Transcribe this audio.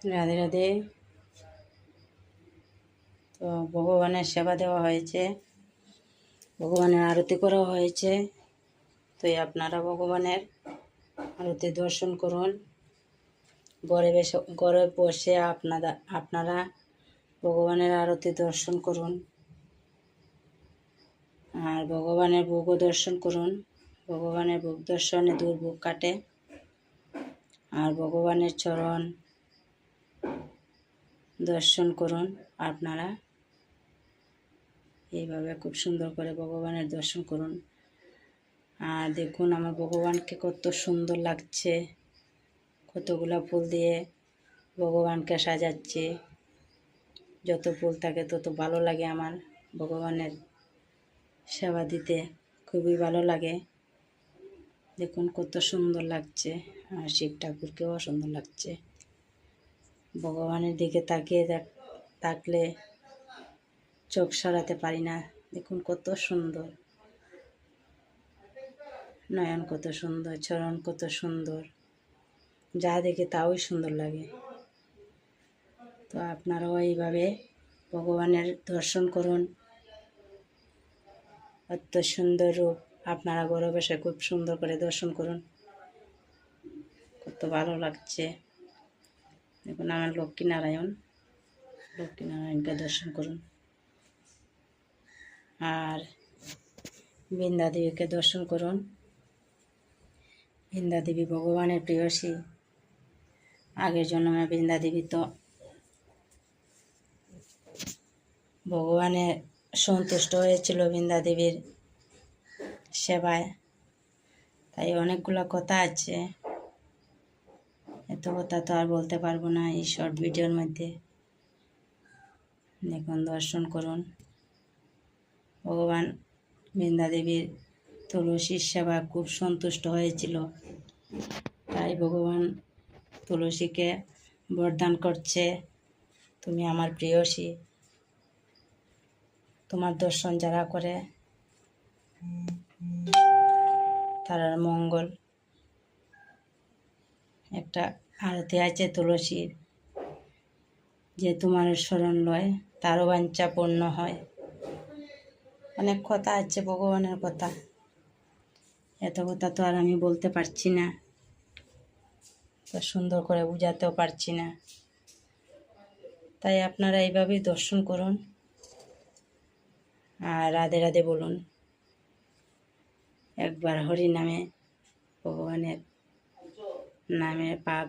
রাধে রাধে। তো ভগবানের সেবা দেওয়া হয়েছে, ভগবানের আরতি করা হয়েছে। তো আপনারা ভগবানের আরতি দর্শন করুন। ঘরে বসে আপনারা ভগবানের আরতি দর্শন করুন আর ভগবানের ভোগও দর্শন করুন। ভগবানের ভোগ দর্শনে দুর্ভোগ কাটে। আর ভগবানের চরণ দর্শন করুন। আপনারা এইভাবে খুব সুন্দর করে ভগবানের দর্শন করুন। আর দেখুন আমার ভগবানকে কত সুন্দর লাগছে, কতগুলা ফুল দিয়ে ভগবানকে সাজাচ্ছে। যত ফুল থাকে তত ভালো লাগে আমার ভগবানের সেবা দিতে, খুবই ভালো লাগে। দেখুন কত সুন্দর লাগছে। আর শিব ঠাকুরকেও সুন্দর লাগছে। ভগবানের দিকে তাকিয়ে থাকলে চোখ সরাতে পারি না। দেখুন কত সুন্দর, নয়ন কত সুন্দর, চরণ কত সুন্দর, যা দেখে তাও সুন্দর লাগে। তো আপনারাও এইভাবে ভগবানের দর্শন করুন। এত সুন্দর রূপ আপনারা ঘরে বসে খুব সুন্দর করে দর্শন করুন। কত ভালো লাগছে। দেখুন আমার লক্ষ্মীনারায়ণকে দর্শন করুন। আর বৃন্দা দেবীকে দর্শন করুন। বৃন্দা দেবী ভগবানের প্রেয়সী। আগের জন্মে বৃন্দা দেবী তো ভগবানের সন্তুষ্ট হয়েছিল বৃন্দা দেবীর সেবায়। তাই অনেকগুলো কথা আছে, এত কথা তো আর বলতে পারবো না এই শর্ট ভিডিওর মধ্যে। দেখুন দর্শন করুন। ভগবান বৃন্দা দেবীর তুলসীর সেবা খুব সন্তুষ্ট হয়েছিল। তাই ভগবান তুলসীকে বরদান করছে, তুমি আমার প্রেয়সী। তোমার দর্শন যারা করে তার মঙ্গল। একটা আরতি আছে তুলসীর, যে তোমার শরণ লয় তারও বাঞ্ছা পূর্ণ হয়। অনেক কথা আছে ভগবানের কথা, এত কথা তো আর আমি বলতে পারছি না, তো সুন্দর করে বুঝাতেও পারছি না। তাই আপনারা এইভাবেই দর্শন করুন আর রাধে রাধে বলুন। একবার হরি নামে, ভগবানের নামে পাপ